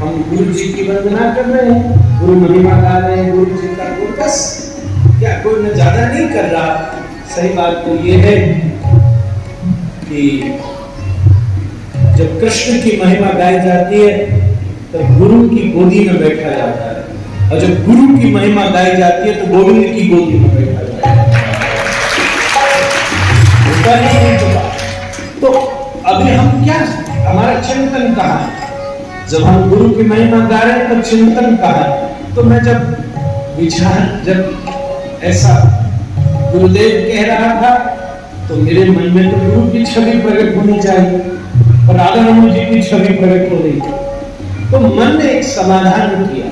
हम गुरु जी की वंदना कर रहे हैं, गुरु महिमा गा रहे हैं, गुरु जी का बस क्या कोई न ज्यादा नहीं कर रहा। सही बात तो ये है कि जब कृष्ण की महिमा गाई जाती है तो गुरु की गोदी में बैठा जाता है, और जब गुरु की महिमा गाई जाती है तो गोविंद की गोदी में बैठा जाता है। तो अभी हम क्या, हमारा चिंतन कहाँ है? जब हम गुरु की महिमा गा रहे हैं तो चिंतन कहाँ है? तो मैं जब ऐसा गुरुदेव कह रहा था तो मेरे मन में तो गुरु की छवि प्रकट होनी चाहिए और राधा रमन जी की छवि प्रकट हो रही थी। तो मन ने एक समाधान किया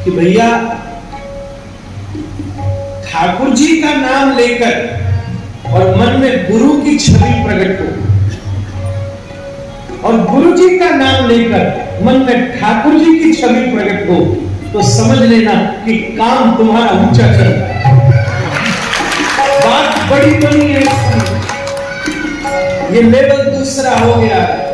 कि भैया ठाकुर जी का नाम लेकर और मन में गुरु की छवि प्रकट हो, और गुरु जी का नाम लेकर मन में ठाकुर जी की छवि प्रकट हो, तो समझ लेना कि काम तुम्हारा ऊंचा चल रहा है। बात बड़ी बनी है, ये लेवल दूसरा हो गया है।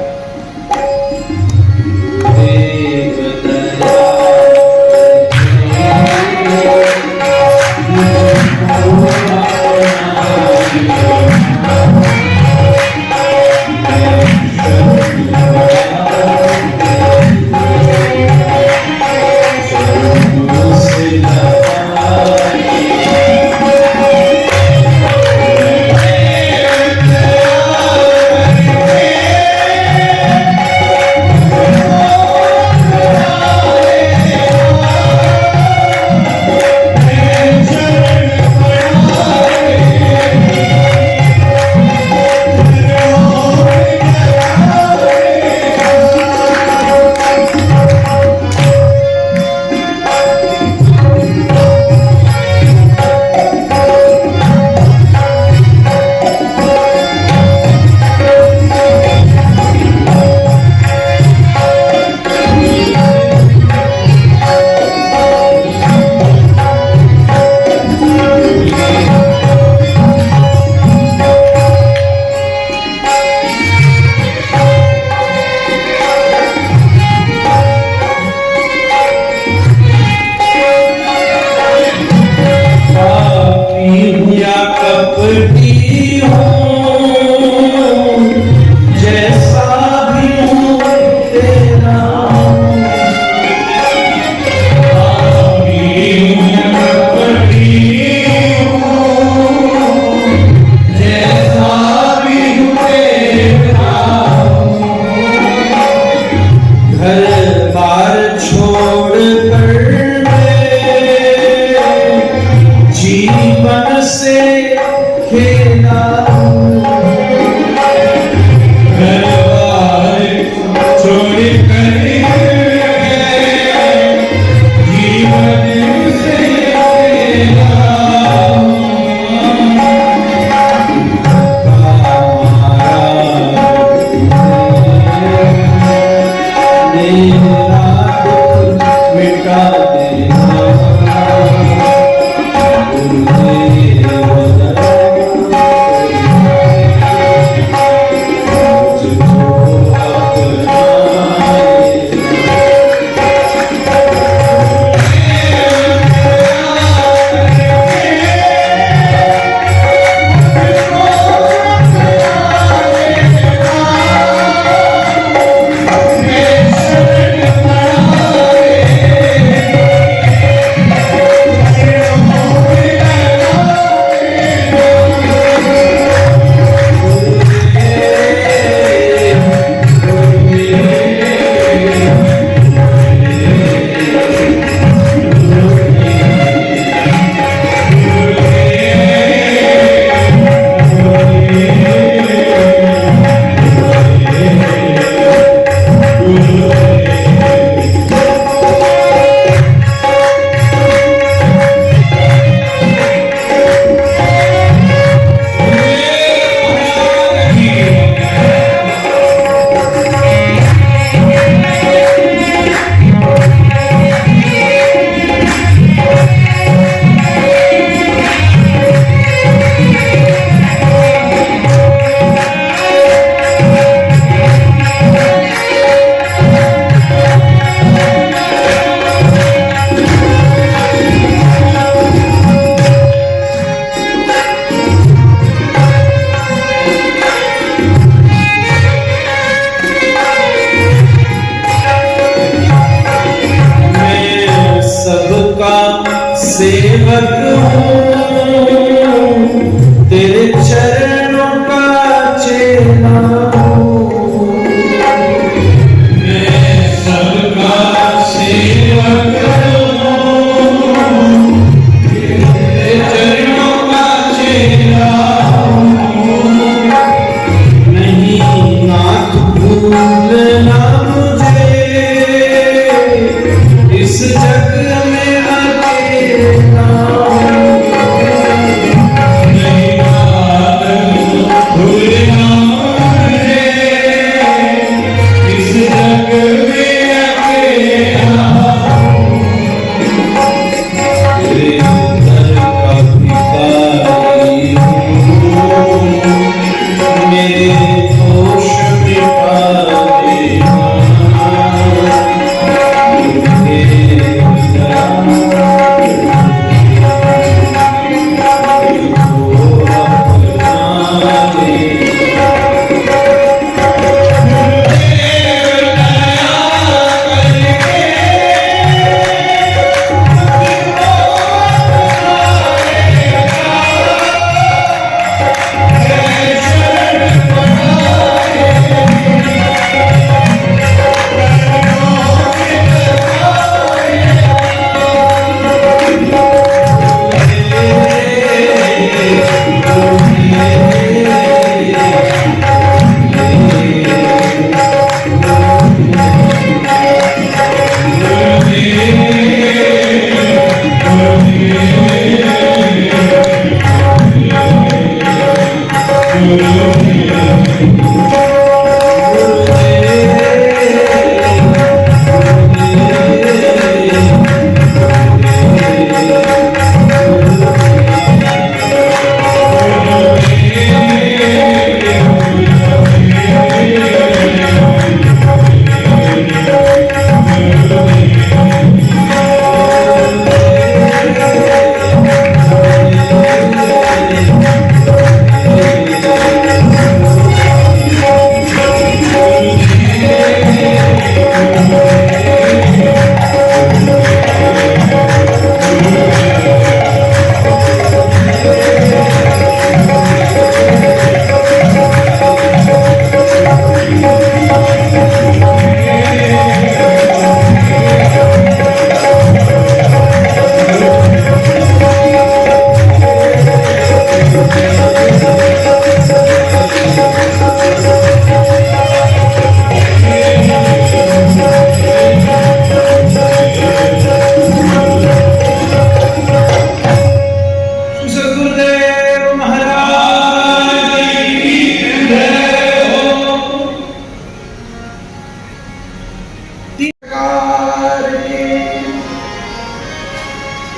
सेवक हूँ, तेरे चरणों का चेला हूँ। मैं सबका सेवक हूँ, तेरे चरणों का चेला हूँ। नहीं नाथ भूलना मुझे, इस जग में अकेला हूँ। नहीं नाथ भूलना मुझे, इस जग में अकेला हूँ। तेरे अंदर का भिखारी हूँ, मेरे दोष मिटा देना।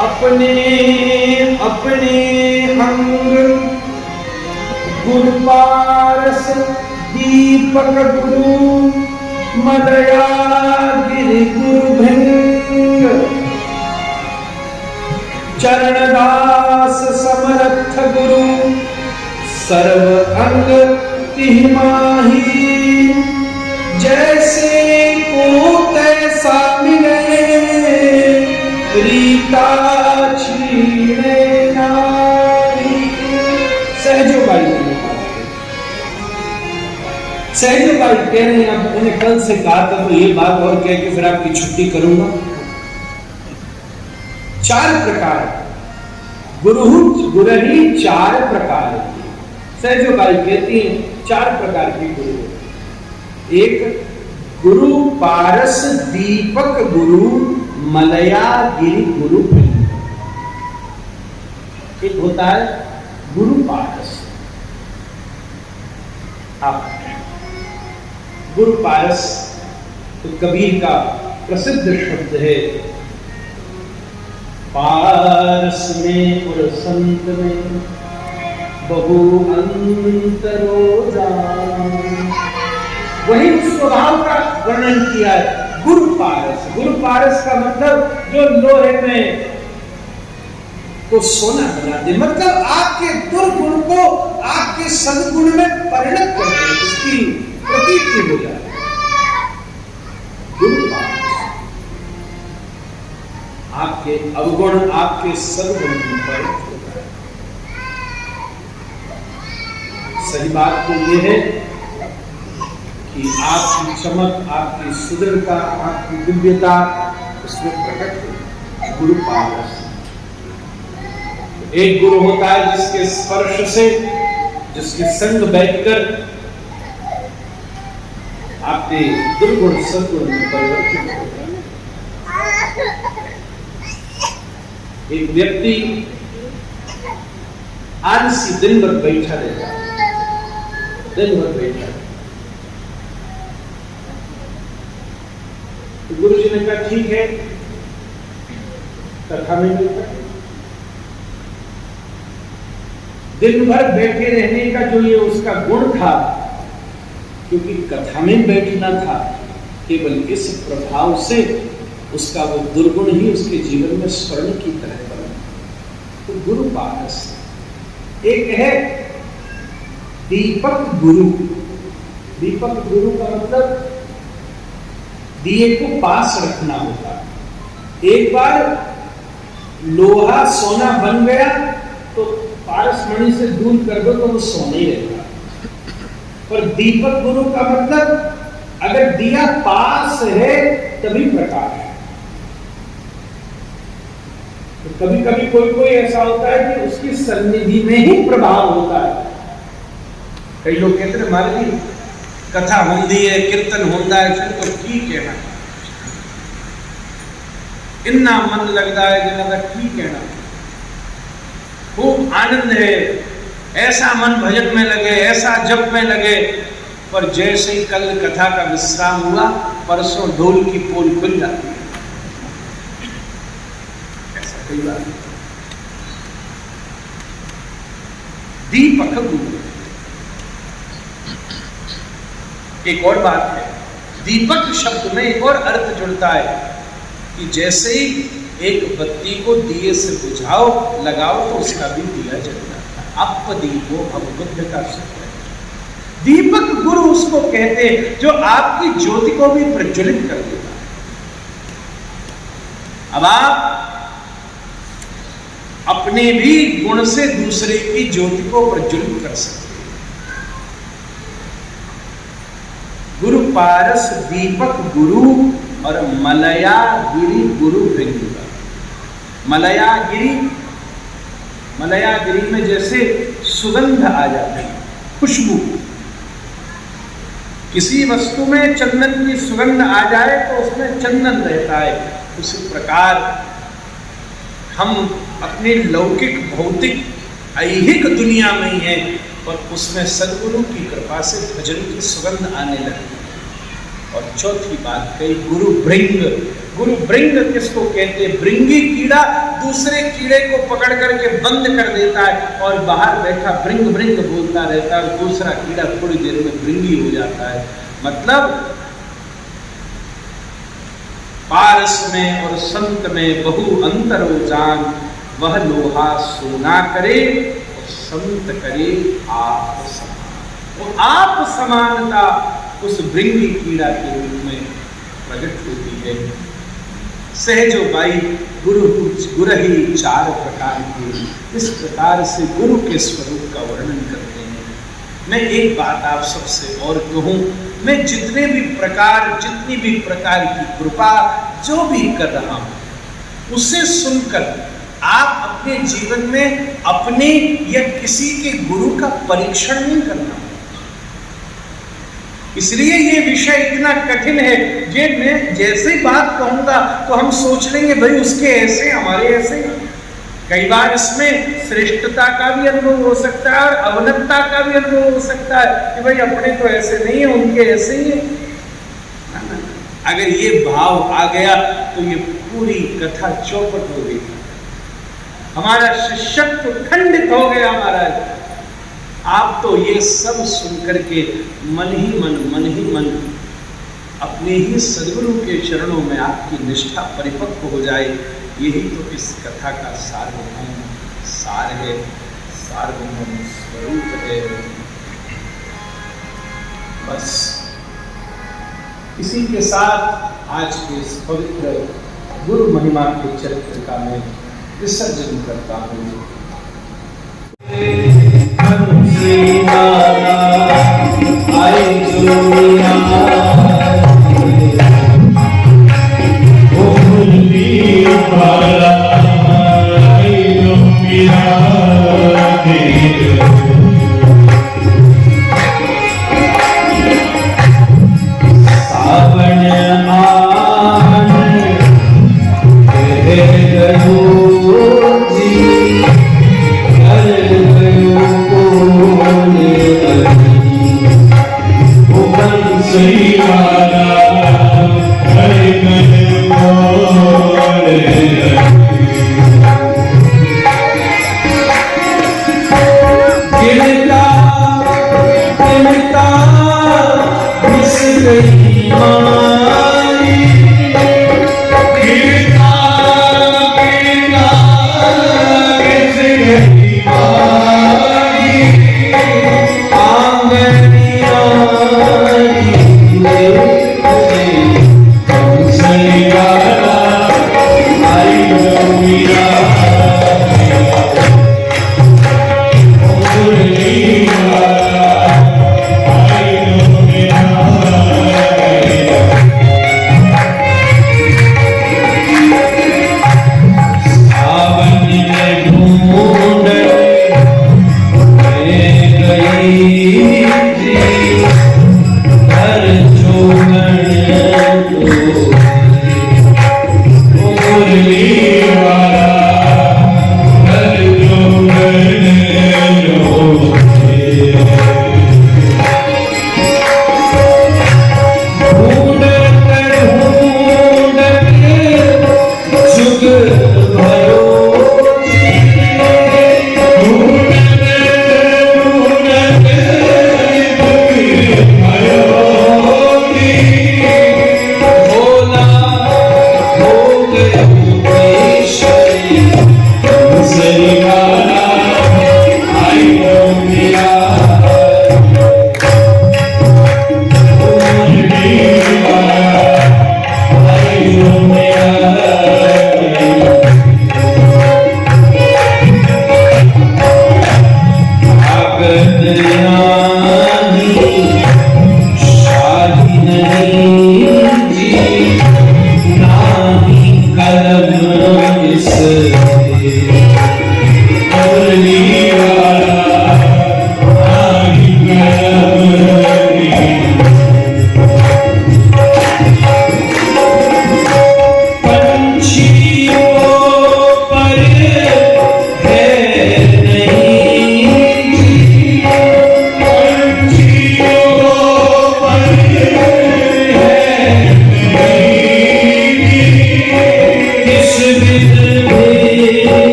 अपने अपने अंग गुरु पारस दीपक गुरु मदया गिरि गुरु भृंग चरणदास समर्थ गुरु सर्व अंग तिमाही। जैसे को तैसा मिले रीता छीने नारी। सहजो बाई कह रहे हैं, अब मैंने कल से कहा था तो ये बात और कह के फिर आपकी छुट्टी करूंगा। 4 प्रकार गुरही 4 प्रकार की। सहजो बाई कहती हैं 4 प्रकार की गुरु। एक गुरु पारस दीपक गुरु मलया गिरि गुरु भृंग। एक होता है गुरु पारस। आप गुरु पारस तो कबीर का प्रसिद्ध शब्द है। पारस में और संत में बहु अंतरो जान। वही उस स्वभाव का वर्णन किया है गुरु पारस। गुरु पारस का मतलब जो लोहे में को सोना बना दे, मतलब आपके दुर्गुण को आपके सद्गुण में परिणत कर दे, उसकी प्रतीति हो जाए। गुरु पारस आपके अवगुण आपके सद्गुण में प्रकट होता है। सही बात तो ये है कि आपकी चमक, आपकी सुदृढ़ता, आपकी दिव्यता उसमें प्रकट हो। गुरु पारस, एक गुरु होता है जिसके स्पर्श से, जिसके संग बैठकर आपके दुर्गुण सद्गुण में परिवर्तित हो। एक व्यक्ति आलसी दिन भर बैठा रहता, दिन भर बैठा, तो गुरु जी ने कहा ठीक है, कथा में मिलता। दिन भर बैठे रहने का जो ये उसका गुण था, क्योंकि कथा में बैठना था, केवल इस प्रभाव से उसका वो दुर्गुण ही उसके जीवन में स्वर्ण की तरह बना। तो गुरु पारस, एक है दीपक गुरु। दीपक गुरु का मतलब दिए को पास रखना होता है। एक बार लोहा सोना बन गया तो पारसमणि से दूर कर दो तो वो सोना ही रहता। पर दीपक गुरु का मतलब अगर दिया पास है तभी प्रकाश है। तो कभी कभी कोई ऐसा होता है कि उसकी सन्निधि में ही प्रभाव होता है। कई लोग कहते हैं महाराज जी कथा होंदी है, कीर्तन होता है, फिर तो ठीक है ना, इतना मन लगता है जिन्ना ठीक है ना, खूब आनंद है, ऐसा मन भजन में लगे, ऐसा जप में लगे। पर जैसे ही कल कथा का विश्राम हुआ, परसों ढोल की पोल खुल जाती है। ऐसा कई बार दीपक गुरु। एक और बात है, दीपक शब्द में एक और अर्थ जुड़ता है कि जैसे ही एक बत्ती को दिए से बुझाओ, लगाओ तो उसका भी दिया जल जाता है। अपदीपो भवबुद्ध का शब्द है। दीपक गुरु उसको कहते हैं जो आपकी ज्योति को भी प्रज्वलित कर देता है। अब आप अपने भी गुण से दूसरे की ज्योति को प्रज्वलित कर सकते हैं। गुरु पारस दीपक गुरु और मलयागिरी गुरु भृंग। मलयागिरी में जैसे सुगंध आ जाती है, खुशबू। किसी वस्तु में चंदन की सुगंध आ जाए तो उसमें चंदन रहता है। उसी प्रकार हम अपनी लौकिक भौतिक ऐहिक दुनिया में ही है, और उसमें सद्गुरु की कृपा से भजन की सुगंध आने लगती है। और चौथी बात कही गुरु भृंग। गुरु भृंग किसको कहते हैं? भृंगी कीड़ा दूसरे कीड़े को पकड़ करके बंद कर देता है और बाहर बैठा भृंग भृंग बोलता रहता है, और दूसरा कीड़ा थोड़ी देर में भृंगी हो जाता है। मतलब पारस में और संत में बहु अंतर हो जान, वह लोहा सोना करे और संत करे आप समान। वो आप समानता उस भृंगी कीड़ा के रूप में प्रकट होती है। सहजो बाई गुरु ही चार प्रकार के, इस प्रकार से गुरु के स्वरूप का वर्णन करते हैं। मैं एक बात आप सबसे और कहूं, मैं जितनी भी प्रकार की कृपा जो भी कर रहा हूं, उसे सुनकर आप अपने जीवन में अपने या किसी के गुरु का परीक्षण नहीं करना। इसलिए ये विषय इतना कठिन है। ये मैं जैसे ही बात कहूंगा तो हम सोच लेंगे भाई उसके ऐसे हमारे ऐसे। कई बार इसमें श्रेष्ठता का भी अनुभव हो सकता है और अवनतता का भी अनुभव हो सकता है कि भाई अपने तो ऐसे नहीं है, उनके ऐसे ही है। अगर ये भाव आ गया तो ये पूरी कथा चौपट हो गई, हमारा शिष्यत्व खंडित हो गया। महाराज आप तो ये सब सुनकर के मन ही मन अपने ही सद्गुरु के चरणों में आपकी निष्ठा परिपक्व हो जाए। यही तो इस कथा का सार्वभौम सार है, सार्वभौम स्वरूप है। बस इसी के साथ आज के इस पवित्र गुरु महिमा के चरित्र का मैं विसर्जन करता हूँ।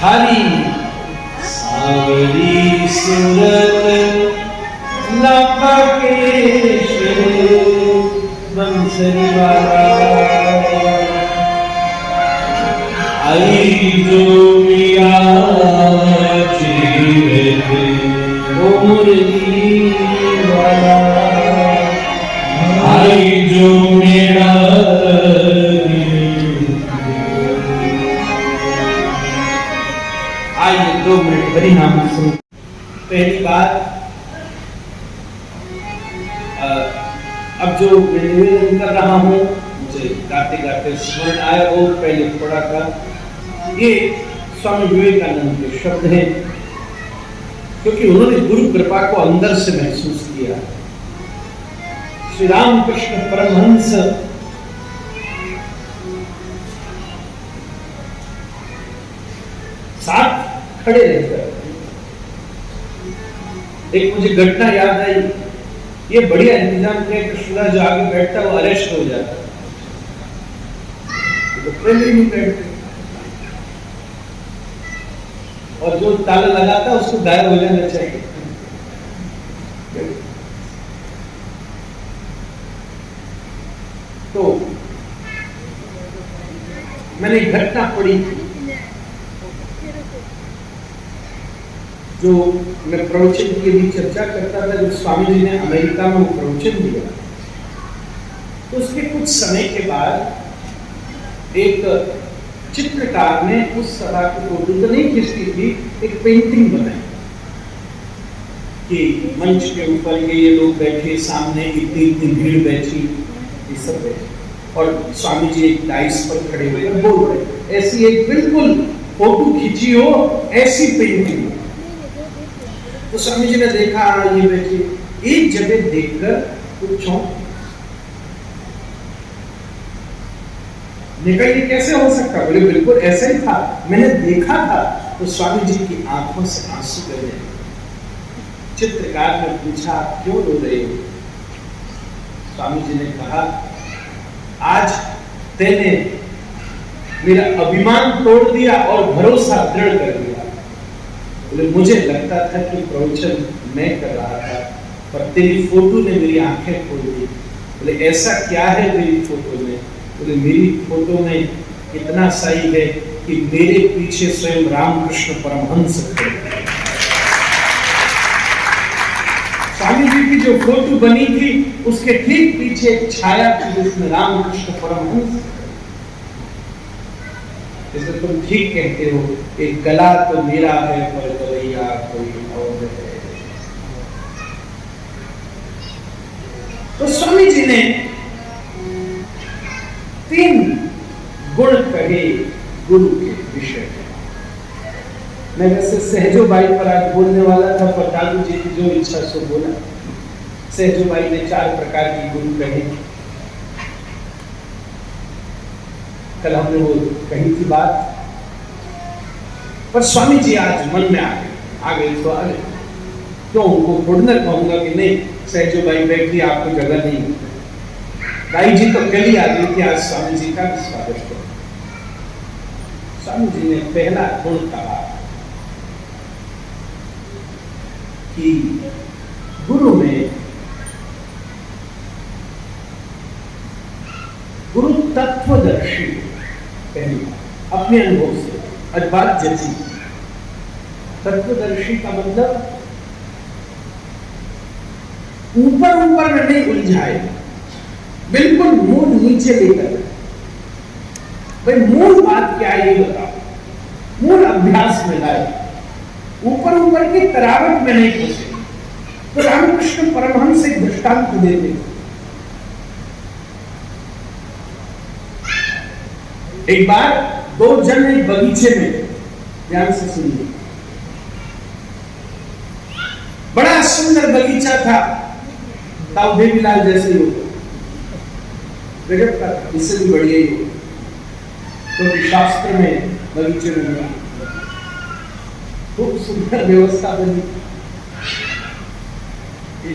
हरी सावरी सूरत लंबकेश्वर बंसरी वाला आई जो मिया जीवते ओ मुरली वाला आई जो मेरा आइए 2 मिनट हरि नाम सुन। पहली बात, अब जो मैं निवेदन कर रहा हूँ मुझे गाते गाते स्मरण आया, वो पहले पढ़ा था। ये स्वामी विवेकानंद के शब्द हैं, क्योंकि उन्होंने गुरु कृपा को अंदर से महसूस किया। श्री रामकृष्ण परमहंस साथ खड़े रहकर, एक मुझे घटना याद आई। ये बढ़िया इंतजाम किया, कृष्णदास जो आगे बैठता वो अरेस्ट हो जाता, तो पहले नहीं बैठते, और जो ताला लगाता उसको गायब हो जाना चाहिए। तो मैंने एक घटना पढ़ी जो मैं प्रवचन के लिए चर्चा करता था। जब स्वामी जी ने अमेरिका में प्रवचन दिया, तो उसके कुछ समय के बाद एक चित्रकार ने उस सभा की फोटो तो नहीं खींचती थी, एक पेंटिंग बनाई कि मंच के ऊपर ये लोग बैठे, सामने इतनी इतनी भीड़ बैठी, ये सब बैठे, और स्वामी जी एक डाइस पर खड़े हुए बोल रहे। ऐसी एक बिल्कुल फोटो खींची हो, ऐसी पेंटिंग। तो स्वामी जी ने देखा ये बैठे, एक जगह देखकर कुछ देखा, ये कैसे हो सकता? बोले बिल्कुल ऐसा ही था, मैंने देखा था। तो स्वामी जी की आंखों से आंसू बह गए। चित्रकार ने पूछा, क्यों रो रहे हो? स्वामी जी ने कहा, आज तेने मेरा अभिमान तोड़ दिया और भरोसा दृढ़ कर दिया। बोले मुझे लगता था कि प्रवचन मैं कर रहा था, पर तेरी फोटो ने मेरी आंखें खोल दी। बोले ऐसा क्या है मेरी फोटो में? बोले मेरी फोटो में इतना सही है कि मेरे पीछे स्वयं रामकृष्ण परमहंस खड़े हैं। स्वामी जी की जो फोटो बनी थी, उसके ठीक पीछे एक छाया थी जिसमें रामकृष्ण परमहंस। जैसे तुम ठीक कहते हो, एक गला तो मेरा है पर गवैया कोई और है। तो स्वामी जी ने 3 गुण कहे गुरु के विषय में। मैं वैसे सहजोबाई पर आज बोलने वाला था, पर दादू जी की जो इच्छा सो बोला। सहजोबाई ने 4 प्रकार की गुरु कहे। कल हमने वो कही थी बात, पर स्वामी जी आज मन में आ गए तो आ गए। क्यों उनको थोड़ी ना कहूंगा कि नहीं सहजोबाई बैठी, आपको जगह नहीं। दाई जी तो कल ही आ गई थी, आज स्वामी जी का भी स्वागत करो। स्वामी जी ने पहला गुण कहा कि गुरु में गुरु तत्वदर्शी। पहली बात अपने अनुभव से, आज बात जैसी तत्वदर्शी का मतलब ऊपर ऊपर में नहीं उलझाए, बिल्कुल मूल नीचे लेकर। भाई मूल बात क्या है ये बताओ, मूल अभ्यास में लाए, ऊपर ऊपर की तरावट में नहीं फंसे। तो रामकृष्ण परमहंस एक दृष्टांत देते। एक बार 2 जन एक बगीचे में, ध्यान से सुनिए, बड़ा सुंदर बगीचा था, ताऊ देवीलाल जैसे ही होगा, गजब का, इससे भी बढ़िया ही हो। तो शास्त्र में बगीचे में खूब सुंदर व्यवस्था बनी,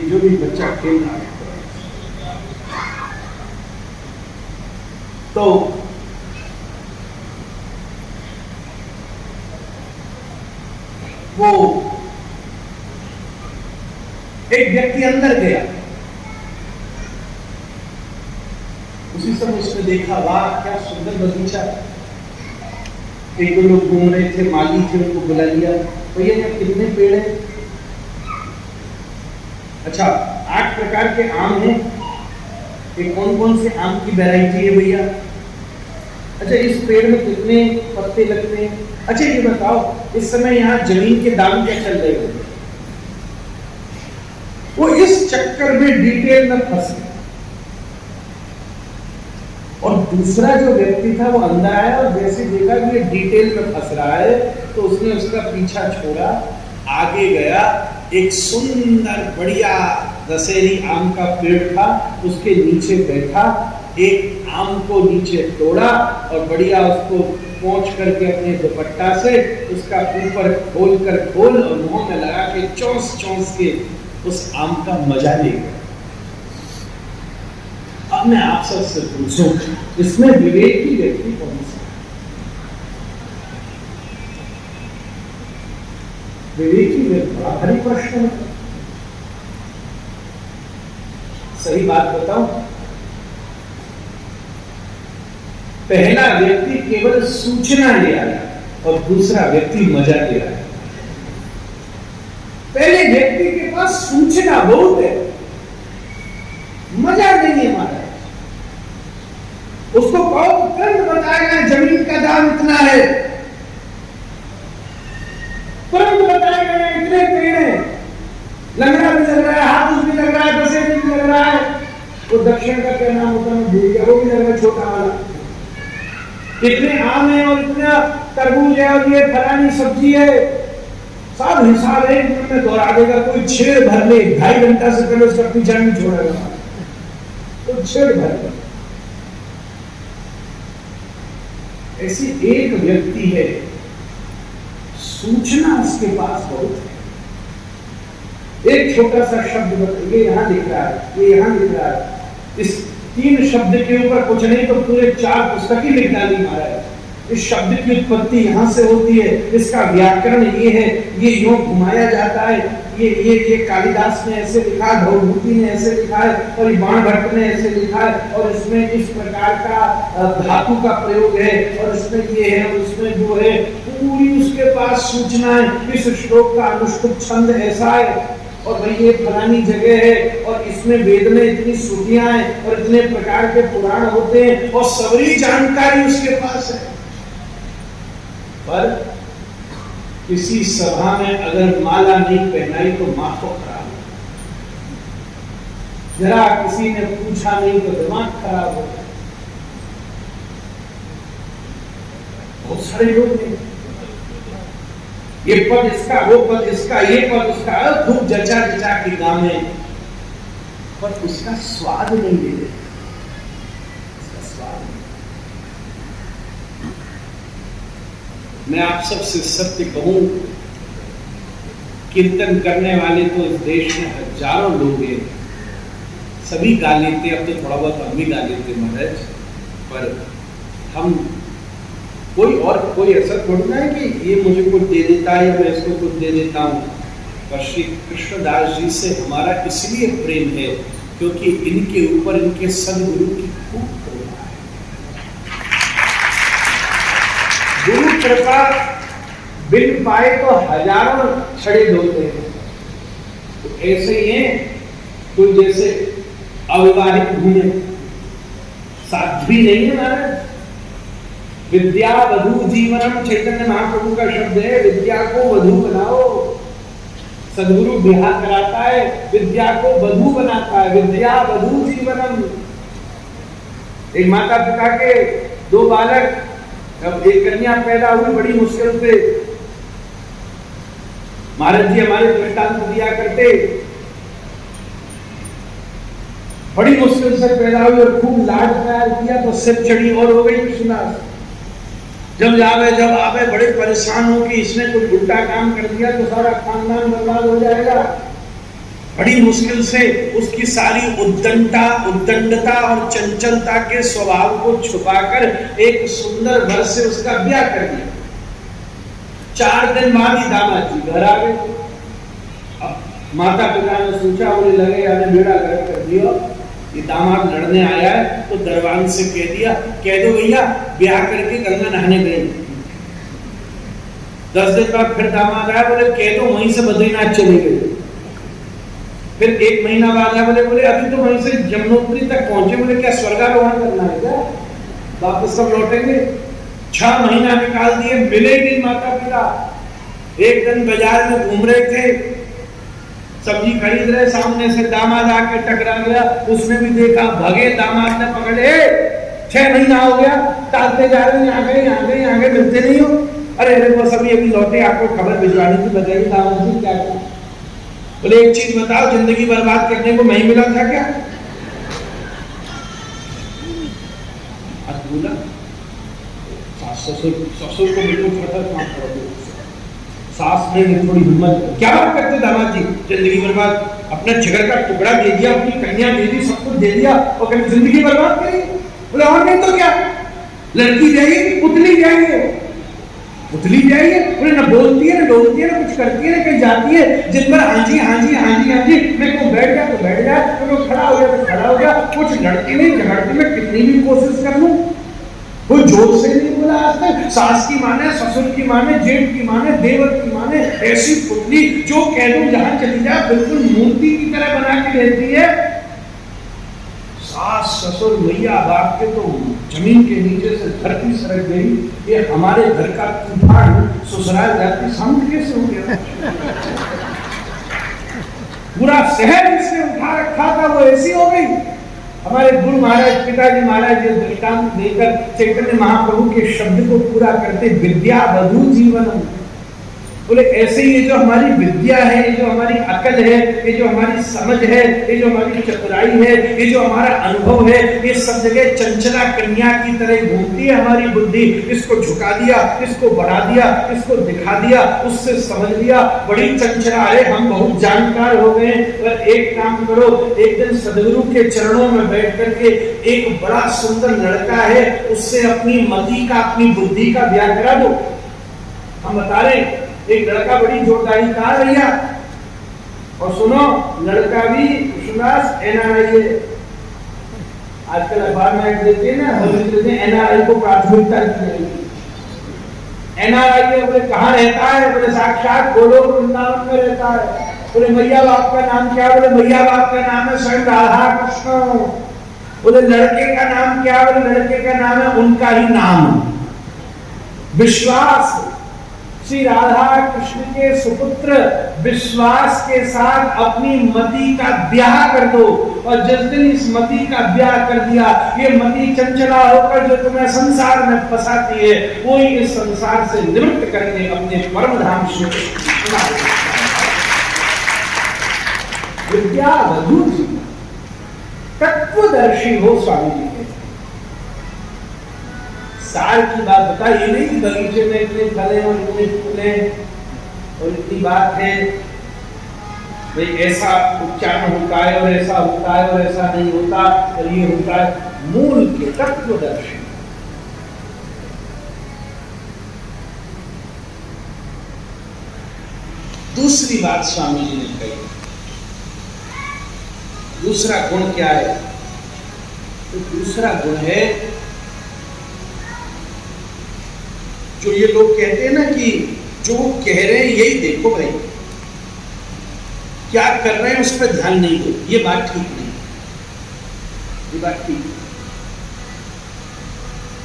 जो भी बच्चा खेल रहा है। तो वो एक व्यक्ति अंदर गया, उसी समय उसने देखा, वाह क्या सुंदर बगीचा। एक दो लोग घूम रहे थे, माली थे, उनको बुला लिया, भैया यहाँ कितने पेड़ हैं? अच्छा 8 प्रकार के आम हैं। ये कौन कौन से आम की वैरायटी है भैया? अच्छा इस पेड़ में कितने पत्ते लगते हैं? अच्छा ये बताओ इस समय यहाँ जमीन के दाम क्या चल रहे होंगे? वो इस चक्कर में डिटेल में फंस गया। और दूसरा जो व्यक्ति था वो अंदर आया और जैसे देखा कि ये डिटेल में फंस रहा है तो उसने उसका पीछा छोड़ा, आगे गया, एक सुंदर बढ़िया दशहरी आम का पेड़ था, उसके नीचे बैठा, एक आम को नीचे तोड़ा और बढ़िया उसको पोंछ करके अपने दुपट्टा से उसका ऊपर खोल और मुंह में लगा के चौंस चौंस के उस आम का मजा ले गया। अब मैं आप सबसे पूछूं, इसमें विवेक की व्यक्ति कौन सा? विवेक की व्यक्ति बड़ा भारी प्रश्न है। सही बात बताऊं, पहला व्यक्ति केवल सूचना ले आया और दूसरा व्यक्ति मजा ले आया। पहले व्यक्ति के पास सूचना बहुत है, मजा नहीं है महाराज। उसको कहो तुरंत बताएगा जमीन का दाम इतना है, तुरंत बताएगा इतने पेड़ है, लंगड़ा भी लग रहा है, हाथ भी लग रहा है, बसे भी लग रहा है, वो दक्षिण का क्या नाम होता है भूल गया, वो भी लग रहा है छोटा वाला, इतने आम है और इतना तरबूज है और ये फलानी सब्जी है, सब हिसाब एक मिनट में दोहरा देगा। कोई छेड़ भर ले, 2.5 घंटा से पहले उसका पीछा नहीं छोड़ेगा, तो छेड़ भर ले। ऐसी एक व्यक्ति है, सूचना उसके पास बहुत है। एक छोटा सा शब्द ये यहां लिख रहा है, ये यहां लिख रहा है, इस 3 शब्द के ऊपर कुछ नहीं तो पूरे 4 पुस्तकें लिख डाली महाराज। इस शब्द की उत्पत्ति यहां से होती है, इसका व्याकरण ये है, ये यूं घुमाया जाता है, ये कालिदास ने ऐसे लिखा, भवभूति ने ऐसे लिखा है और बाणभट्ट ने ऐसे लिखा है और इसमें इस प्रकार का धातु का प्रयोग है और इसमें ये है और इसमें जो है, पूरी उसके पास सूचना है। इस श्लोक का अनुष्टुप छंद ऐसा है और भाई ये फलानी जगह है और इसमें वेद में इतनी श्रुतियां हैं और इतने प्रकार के पुराण होते हैं और सारी जानकारी उसके पास है। पर किसी सभा में अगर माला नहीं पहनाई तो माथो खराब हो, जरा किसी ने पूछा नहीं तो दिमाग खराब हो। बहुत सारे लोग हैं, ये पद इसका, वो पद इसका, ये पद उसका, खूब जचा जचा के गाने, पर उसका स्वाद नहीं ले रहे। मैं आप सबसे सत्य कहूं, कीर्तन करने वाले तो इस देश में हजारों लोग हैं, सभी गा लेते, अब तो थोड़ा बहुत हम भी गा लेते महाराज, पर हम कोई ऐसा थोड़ी ना है कि ये मुझे कुछ दे देता है या मैं इसको कुछ दे देता हूं। पर श्री कृष्णदास जी से हमारा इसलिए प्रेम है क्योंकि इनके ऊपर इनके सदगुरु की खूब कृपा है। गुरु कृपा बिन पाए तो हजारों छड़े धोते हैं, तो ऐसे ही है। कोई जैसे अविवाहित घूमे, साध्वी नहीं है महाराज। विद्या वधू जीवनम, चैतन्य महाप्रभु का शब्द है, विद्या को वधू बनाओ। सदगुरु ब्याह कराता है, विद्या को वधू बनाता है, विद्या वधू जीवनम। एक माता पिता के 2 बालक, अब एक कन्या पैदा हुई, बड़ी मुश्किल से महाराज जी हमारे दृष्टांत दिया करते, बड़ी मुश्किल से पैदा हुई और खूब लाड प्यार किया तो सिर चढ़ी और हो गई सुना। जब आवे बड़े परेशान हो कि इसने कुछ उल्टा काम कर दिया तो सारा खानदान बर्बाद हो जाएगा। बड़ी मुश्किल से उसकी सारी उद्दंडता और चंचलता के स्वभाव को छुपाकर एक सुंदर वर से उसका ब्याह कर दिया। 4 दिन बाद ही दामाद जी घर आ गए। अब माता पिता ने सोचा, बोले लगे यार बेड़ा गर्क कर दिया, ये दामाद लड़ने आया है, तो दरबान से कह दिया, कह दो भैया ब्याह करके गंगा नहाने गए। 10 दिन बाद फिर दामाद आया, बोले कह दो वहीं से बद्रीनाथ चले गए। फिर 1 महीना बाद आया, बोले अभी तो वहीं से यमुनोत्री तक पहुंचे। बोले क्या स्वर्गारोहण करना है क्या, वापस सब लौटेंगे। 6 महीना निकाल दिए, मिले नहीं माता पिता। एक दिन बाजार में घूम रहे थे, सब्जी खरीद रहे, सामने से दामाद आके टकरा गया। उसने भी देखा, भगे, दामाद ने पकड़े। 6 महीना हो गया, टालते जा रहे, यहाँ गए मिलते नहीं हो। अरे बस अभी लौटे, आपको खबर भिजवानी थी, बताइए दामाद जी क्या करें। बोले एक चीज बताओ, जिंदगी बर्बाद करने को नहीं मिला था क्या? बोला ससुर को बिल्कुल सास ने थोड़ी हिम्मत, क्या बात करते दामाद जी, जिंदगी बर्बाद, अपना जिगर का टुकड़ा दे दिया, अपनी कन्या दे दी, सब कुछ दे दिया, और कभी जिंदगी बर्बाद करी? बोले और नहीं तो क्या, लड़की जाएगी पुतली जाएगी, पुतली जाएगी। बोले ना बोलती है, ना डोलती है, ना कुछ करती है, ना कहीं जाती है, जिन पर हाँ जी हाँ जी हाँ जी हाँ जी, मैं को बैठ गया तो बैठ जाए, तो खड़ा हो गया तो खड़ा हो गया, कुछ लड़ती नहीं, झगड़ती मैं कितनी भी कोशिश कर लूं, कोई जोर से नहीं बोला आज तक। सास की माने, ससुर की माने, जेठ की माने, देवर की माने, ऐसी पुतली जो कह दूं जहां चली जाए बिल्कुल मूर्ति की तरह बना के रहती है। सास ससुर मैया बाप के तो जमीन के नीचे से धरती सरक गई। ये हमारे घर का तूफान ससुराल जाती शांत कैसे हो गया? पूरा शहर इसने उठा रखा था, वो ऐसी हो गई। हमारे गुरु महाराज, पिताजी महाराज ये दृष्टांत देकर चैतन्य महाप्रभु के शब्द को पूरा करते, विद्या वधु जीवन। बोले ऐसे ही ये जो हमारी विद्या है, ये जो हमारी अकल है, ये जो हमारी समझ है, ये जो हमारी चतुराई है, ये जो हमारा अनुभव है, ये सब जगह चंचला कन्या की तरह घूमती है हमारी बुद्धि। इसको झुका दिया, इसको बढ़ा दिया, इसको दिखा दिया, उससे समझ लिया, बड़ी चंचला है, हम बहुत जानकार हो गए। पर एक काम करो, एक दिन सदगुरु के चरणों में बैठ करके एक बड़ा सुंदर लड़का है, उससे अपनी मति का, अपनी बुद्धि का ब्याह करा दो। हम बता रहे एक लड़का बड़ी जोरदारी कहा भैया, और सुनो लड़का भी कृष्णदास एनआरआई है। आजकल अखबार में ऐड देते हैं ना, एनआरआई को प्राथमिकता दी जाएगी। एनआरआई है, बोले कहाँ रहता है? बोले साक्षात गोलोक वृंदावन में रहता है। बोले मैया बाप का नाम क्या? बोले मैया बाप का नाम है स्वयं राधा कृष्ण। बोले लड़के का नाम क्या? बोले लड़के का नाम है उनका ही नाम, विश्वास। श्री राधा कृष्ण के सुपुत्र विश्वास के साथ अपनी मति का ब्याह कर दो, और जिस दिन इस मति का ब्याह कर दिया, ये मति चंचला होकर जो तुम्हें संसार में फंसाती है, वो ही इस संसार से निवृत्त करके अपने परम धाम से विद्या वधु तत्वदर्शी हो स्वामी जी के। सार की बात बता, ये नहीं कि बगीचे में इतने फले और इतने फूले और इतनी बात है, भाई ऐसा उच्चारण होता है और ऐसा होता है और ऐसा नहीं होता और ये होता है। मूल के तत्वदर्शी। दूसरी बात स्वामी जी ने कही, दूसरा गुण क्या है? तो दूसरा गुण है जो ये लोग कहते हैं ना कि जो कह रहे हैं यही देखो भाई, क्या कर रहे हैं उस पर ध्यान नहीं दो, ये बात ठीक नहीं, ये बात ठीक नहीं,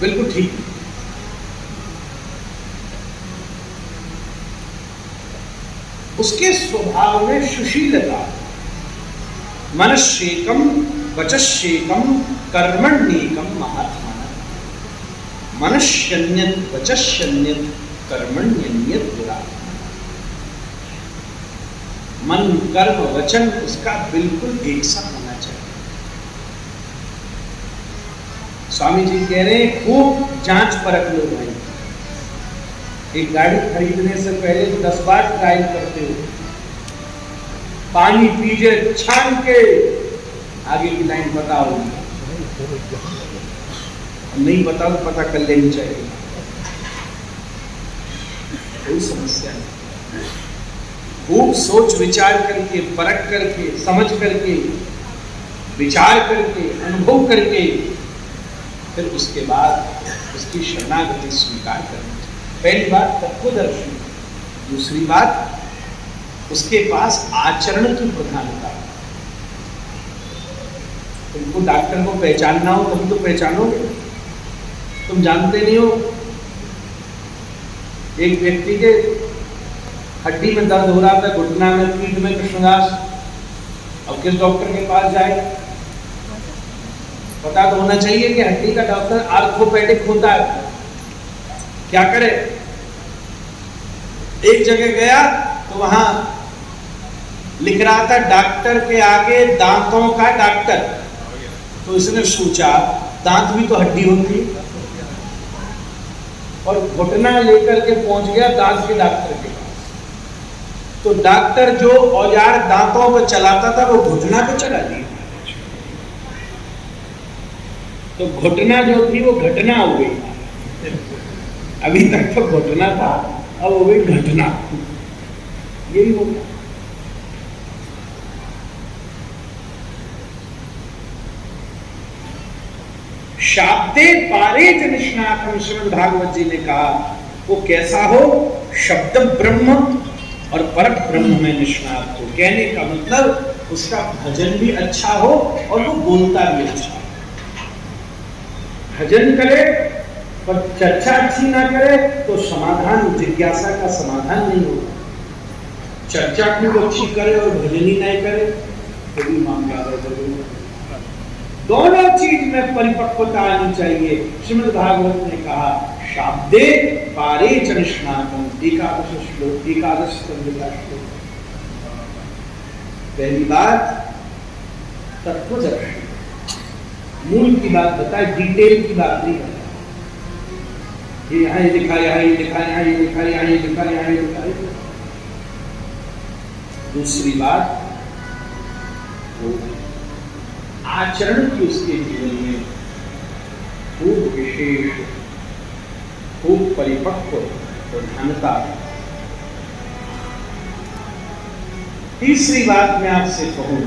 बिल्कुल ठीक नहीं। उसके स्वभाव में सुशीलता, मनस्येकम वचस्येकम कर्मण्येकम महात्मा, मनस्यन्यत वचस्यन्यत कर्मण्यन्यत बुरा। मन कर्म वचन उसका बिल्कुल एक सा होना चाहिए। स्वामी जी कह रहे हैं खूब जांच परख लो भाई। एक गाड़ी खरीदने से पहले 10 बार ट्रायल करते हो, पानी पीजिए छान के, आगे की लाइन बताओ, नहीं बताओ तो पता कर लेनी चाहिए। कोई समस्या नहीं। खूब सोच विचार करके, परख करके, समझ करके, विचार करके, अनुभव करके, फिर उसके बाद उसकी शरणागति स्वीकार करनी चाहिए। पहली बात तत्वदर्शी, दूसरी बात उसके पास आचरण की प्रधानता। तुमको डॉक्टर को पहचानना हो तभी तो पहचानोगे, तुम जानते नहीं हो। एक व्यक्ति के हड्डी में दर्द हो रहा था, घुटना में, पीठ में, कृष्णदास, अब किस डॉक्टर के पास जाए? पता तो होना चाहिए कि हड्डी का डॉक्टर आर्थोपेडिक होता है। क्या करे? एक जगह गया तो वहां लिख रहा था डॉक्टर के आगे दांतों का डॉक्टर। तो इसने सोचा दांत भी तो हड्डी होती है, और घुटना लेकर के पहुंच गया दांत के डॉक्टर के पास। तो डॉक्टर जो औजार दांतों पर चलाता था वो घुटना पे चला दिया। तो घुटना जो थी वो घटना हो गई। अभी तक तो घुटना था, अब हो गई घटना। यही होगा। शाब्दे पारे च निष्णातम, श्रीमद् भागवत जी ने कहा वो कैसा हो? शब्द ब्रह्म और पर ब्रह्म में निष्णात हो। कहने का मतलब उसका भजन भी अच्छा हो और वो बोलता भी अच्छा हो। भजन करे पर चर्चा अच्छी ना करे तो समाधान, जिज्ञासा का समाधान नहीं होगा। चर्चा खूब अच्छी करे और भजन ही नहीं करे तो भी मामला है। दोनों चीज में परिपक्वता आनी चाहिए। श्रीमद् भागवत ने कहा शाब्दे पारे च निष्णातम, एकादश श्लोक, एकादश स्कंद का श्लोक। पहली बात तत्वदर्शी, मूल की बात बताए, डिटेल की बात नहीं बताए। ये यहाँ ये लिखा, यहाँ ये लिखा, यहाँ ये लिखा, यहाँ ये लिखा, यहाँ ये लिखा। दूसरी बात वो आचरण की उसके जीवन में खूब विशेष, खूब परिपक्व प्रधानता। तीसरी बात मैं आपसे कहूं,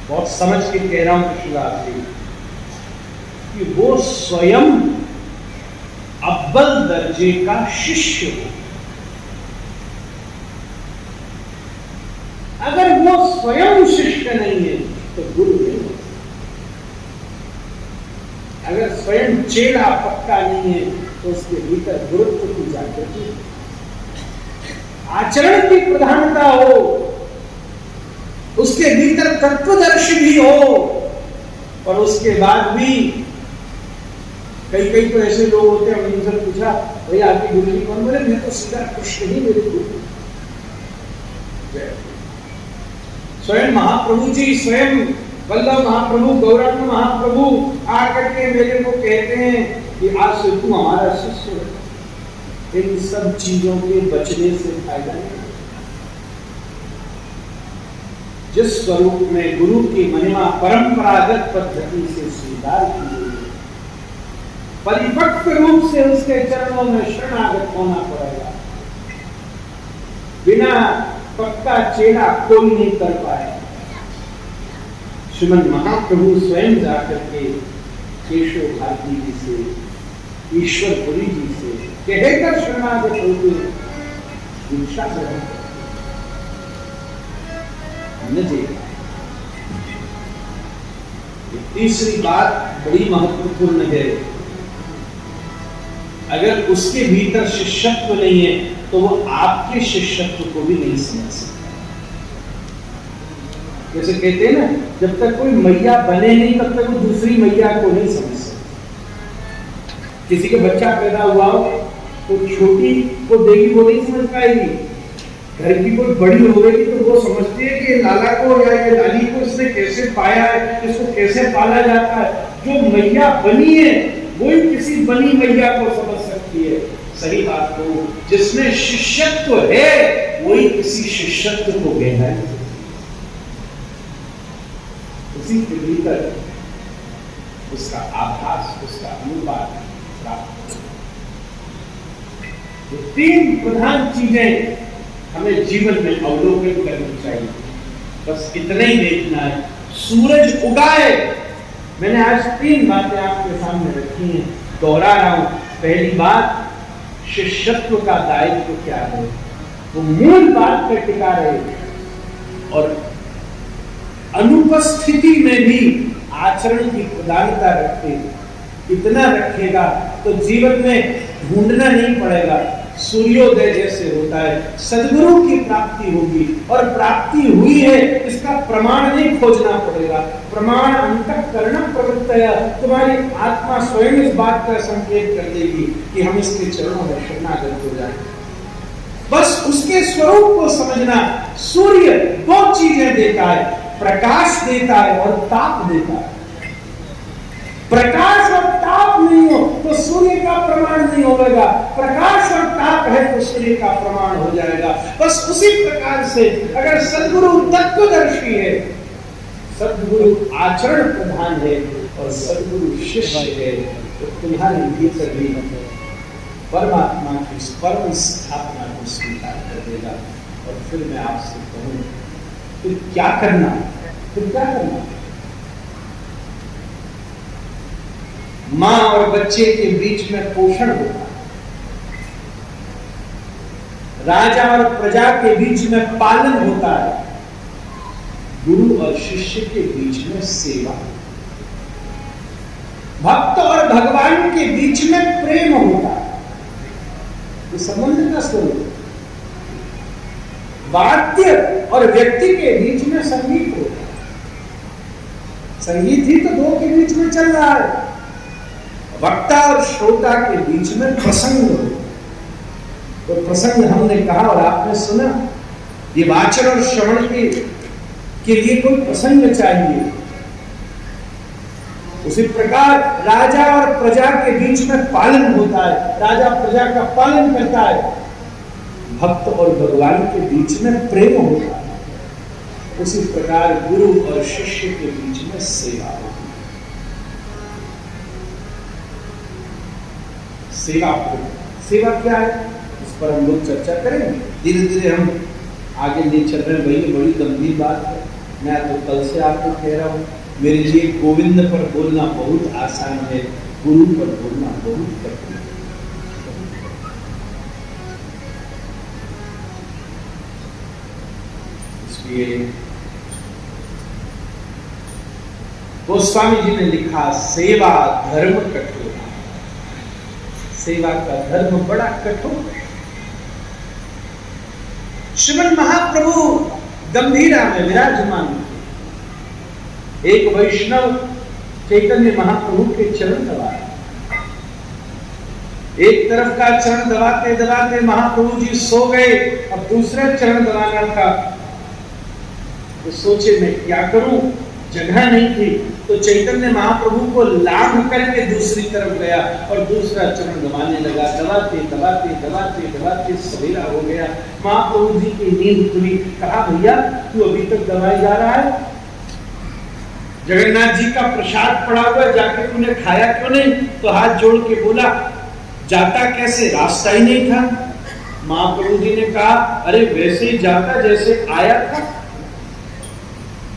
बहुत समझ के कह रहा हूं कृष्णदास जी, कि वो स्वयं अव्वल दर्जे का शिष्य हो। अगर वो स्वयं शिष्य नहीं है तो गुरु नहीं हो। अगर स्वयं चेला पक्का नहीं है तो उसके भीतर गुरुत्व की जागृति, आचरण की प्रधानता हो, उसके भीतर तत्वदर्शी भी हो। और उसके बाद भी कई तो ऐसे लोग होते हैं, हमने उनसे पूछा भाई आपकी गुरु जी कौन? बोले मैं तो सीधा कृष्ण ही मेरे गुरु। स्वयं महाप्रभु जी, स्वयं वल्लभ महाप्रभु, गौरांग महाप्रभु आकर के मेरे को कहते हैं कि आज से तू हमारा शिष्य है। इन सब चीजों के बचने से फायदा नहीं। जिस स्वरूप में गुरु की महिमा परंपरागत पद्धति से स्वीकार की गई, परिपक्व रूप से उसके चरणों में शरणागत होना पड़ेगा। बिना पक्का चेला कोई नहीं कर पाए। श्रीमद् महाप्रभु स्वयं जाकर के केशव भारती जी से, ईश्वरपुरी जी से कहकर शरणागत होते दीक्षा ग्रहण हमने देखा। तीसरी बात बड़ी महत्वपूर्ण है, अगर उसके भीतर शिष्यत्व नहीं है तो वो आपके शिष्यत्व को भी नहीं समझ सकता। जैसे कहते हैं ना, जब तक कोई मैया बने नहीं तब तक वो दूसरी मैया को नहीं समझ सकता। किसी का बच्चा पैदा हुआ हो तो छोटी को देगी वो नहीं समझ पाएगी। घर की कोई बड़ी हो गई तो वो समझती है कि लाला को या ये लाली को इसने कैसे पाया है, इसको कैसे पाला जाता है। जो मैया बनी है वही किसी बनी मैया को समझ सकती है। सही बात को जिसमें शिष्यत्व है वही किसी शिष्यत्व को कहना है। उसी के भीतर उसका आभास, उसका अनुपात प्राप्त। ये तीन प्रधान चीजें हमें जीवन में अवलोकन करनी चाहिए। बस इतना ही देखना है। सूरज उगाए, मैंने आज तीन बातें आपके सामने रखी हैं, दोहरा रहा हूं। पहली बात, शिष्यत्व का दायित्व क्या है, वो मूल बात पर टिका रहे और अनुपस्थिति में भी आचरण की प्रधानता रखे। इतना रखेगा तो जीवन में ढूंढना नहीं पड़ेगा, सूर्योदय जैसे होता है, सद्गुरु की प्राप्ति होगी। और प्राप्ति हुई है इसका प्रमाण नहीं खोजना पड़ेगा। प्रमाण अंतःकरण प्रवृत्तया, तुम्हारी आत्मा स्वयं इस बात का संकेत कर देगी कि हम इसके चरणों में शरणागत हो जाएं। बस उसके स्वरूप को समझना। सूर्य दो चीजें देता है, प्रकाश देता है और ताप देता है। प्रकाश और ताप नहीं हो तो सूर्य का प्रमाण नहीं होगा, प्रकाश और ताप है तो सूर्य का प्रमाण हो जाएगा। बस उसी प्रकार से अगर सद्गुरु तत्वदर्शी है, सद्गुरु आचरण प्रधान है और सद्गुरु शिष्य है, तो तुम्हारे भीतर भी परमात्मा की परम स्थापना को स्वीकार कर देगा। और फिर मैं आपसे कहूं, फिर क्या करना, फिर क्या करना? मां और बच्चे के बीच में पोषण होता है, राजा और प्रजा के बीच में पालन होता है, गुरु और शिष्य के बीच में सेवा, भक्त और भगवान के बीच में प्रेम होता है। ये संबंध का स्वरूप। वाद्य और व्यक्ति के बीच में संगीत होता है। संगीत ही तो दो के बीच में चल रहा है। वक्ता और श्रोता के बीच में प्रसंग हो, तो प्रसंग हमने कहा और आपने सुना, ये वाचन और श्रवण के लिए कोई प्रसंग चाहिए। उसी प्रकार राजा और प्रजा के बीच में पालन होता है, राजा प्रजा का पालन करता है। भक्त और भगवान के बीच में प्रेम होता है। उसी प्रकार गुरु और शिष्य के बीच में सेवा होती है। सेवा क्या है, इस पर हम लोग चर्चा करेंगे। धीरे धीरे हम आगे ले चल रहे हैं। भैया बड़ी गंभीर बात है। मैं तो कल से आपको कह रहा हूं, मेरे लिए गोविंद पर बोलना बहुत आसान है, गुरु पर बोलना बहुत कठिन है। इसलिए गोस्वामी जी ने लिखा, सेवा धर्म कठोर। सेवा का धर्म बड़ा कठोर है। श्रीमन महाप्रभु गंभीरा में विराजमान थे। एक वैष्णव चैतन्य महाप्रभु के चरण दबाए। एक तरफ का चरण दबाते दबाते महाप्रभु जी सो गए, अब दूसरा चरण दबाना था। तो सोचे मैं क्या करूं, जगह नहीं थी, तो चैतन्य महाप्रभु को लांघ करके दूसरी तरफ गया और दूसरा चरण दबाने लगा। दबाते दबाते दबाते दबाते सवेरा हो गया। महाप्रभु जी की नींद खुली। कहा, भैया तू अभी तक दबाए जा रहा है? जगन्नाथ जी का प्रसाद पड़ा हुआ, जाके तूने खाया क्यों नहीं? तो हाथ जोड़ के बोला, जाता कैसे, रास्ता ही नहीं था। महाप्रभु जी ने कहा, अरे वैसे ही जाता जैसे आया था।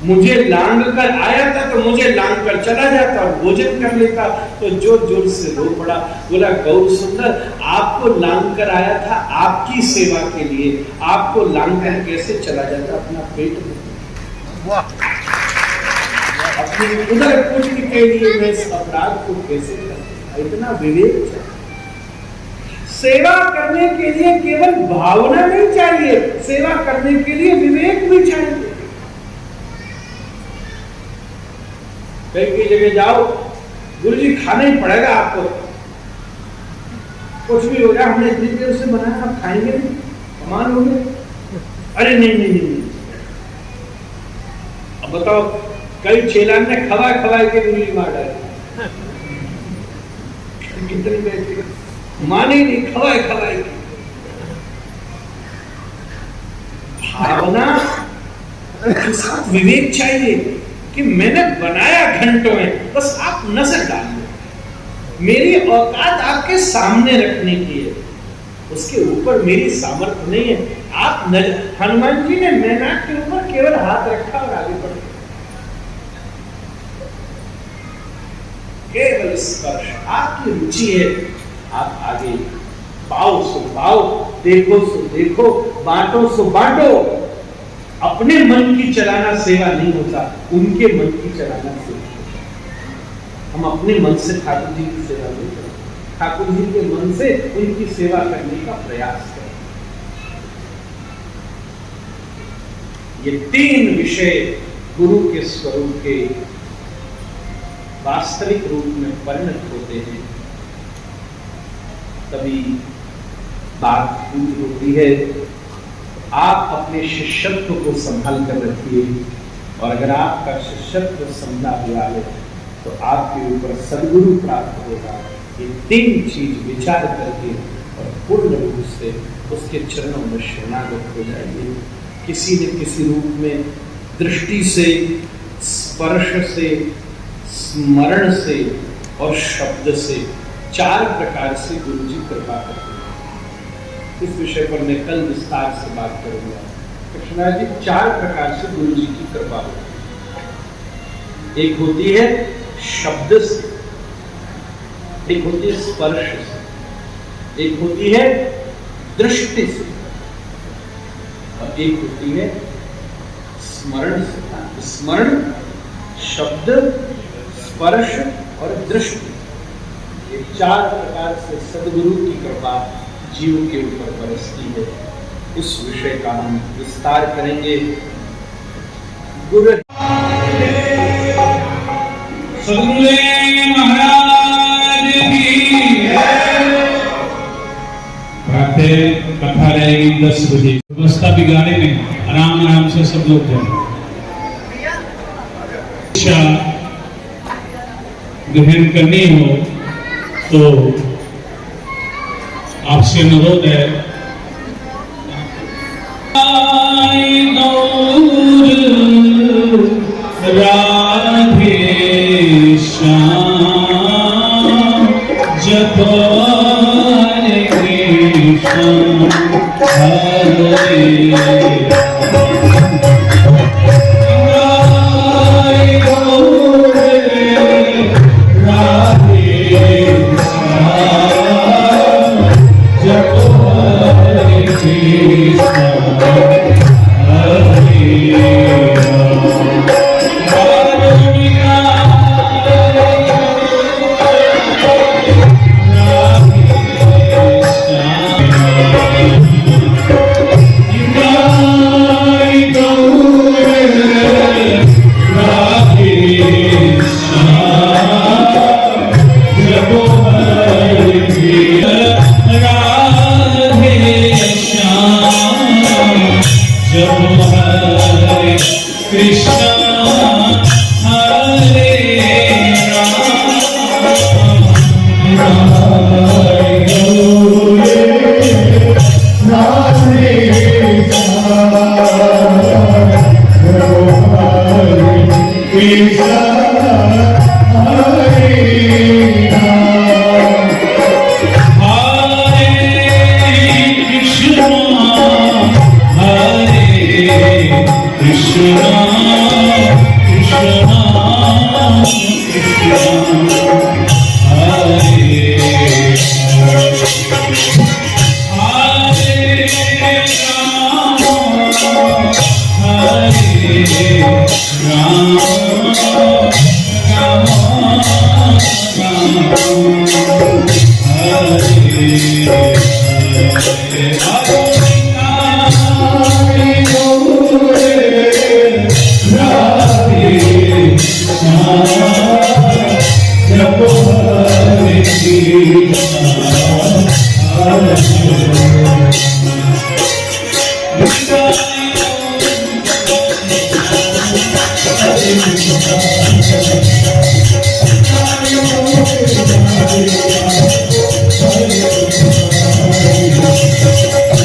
मुझे लांग कर आया था तो मुझे लांग कर चला जाता और भोजन कर लेता। तो जो जोर से रो पड़ा, बोला, गौर सुंदर, आपको लांग कर आया था आपकी सेवा के लिए, आपको लांग कर कैसे चला जाता अपना पेट में? अपनी उदर पुष्टि के लिए मैं इस अपराध को कैसे करता? इतना विवेक चाहिए। सेवा करने के लिए केवल भावना नहीं चाहिए, सेवा करने के लिए विवेक भी चाहिए। कई जगह जाओ, गुरुजी खाना ही पड़ेगा आपको, कुछ भी हो जाए, हमने इतनी देर से बनाया, आप खाएंगे नहीं, कमाल हो गए। अरे नहीं नहीं नहीं, अब बताओ, कई चेलान ने खवा खवाए के गुरुजी मार डाले। कितने पैसे माने नहीं, खवाए खवाए। भावना के साथ विवेक चाहिए कि मैंने बनाया घंटों में, बस आप नजर डालिए, मेरी औकात आपके सामने रखने की है। उसके ऊपर मेरी सामर्थ्य नहीं है। आप हनुमान जी ने मैनाक के ऊपर केवल हाथ रखा और आगे बढ़ गए। केवल स्पर्श, आपकी रुचि है, आप आगे पाओ सो पाओ, देखो सो देखो, बांटो सो बांटो। अपने मन की चलाना सेवा नहीं होता, उनके मन की चलाना सेवा होता। हम अपने मन से ठाकुर जी की सेवा नहीं करते, ठाकुर जी के मन से उनकी सेवा करने का प्रयास करें। ये तीन विषय गुरु के स्वरूप के वास्तविक रूप में परिणत होते हैं, तभी बात पूरी होती है। आप अपने शिष्यत्व को संभाल कर रखिए, और अगर आपका शिष्यत्व संभला हुआ है तो आपके ऊपर सद्गुरु प्राप्त होगा। ये तीन चीज विचार करके और पूर्ण रूप से उसके चरणों में शरणागत हो जाइए। किसी न किसी रूप में, दृष्टि से, स्पर्श से, स्मरण से और शब्द से, चार प्रकार से गुरु जी कृपा करते हैं। इस विषय पर मैं कल विस्तार से बात करूंगा। कृष्णा जी, चार प्रकार से गुरु जी की कृपा होती है। एक होती है शब्द से, एक होती है स्पर्श से, एक होती है दृष्टि से, और एक होती है स्मरण से। स्मरण, शब्द, स्पर्श और दृष्टि, ये चार प्रकार से सद्गुरु की कृपा जीव के ऊपर बरसती है। उस विषय का हम विस्तार करेंगे। गुरु सद्गुरु महाराज की कथा रहेगी 10 बजे। व्यवस्था बिगाड़े में आराम आराम से सब लोग जाए। ग्रहण करनी हो तो आपसे अनुरोध है, राधे श्याम जप कृष्ण हरे Hare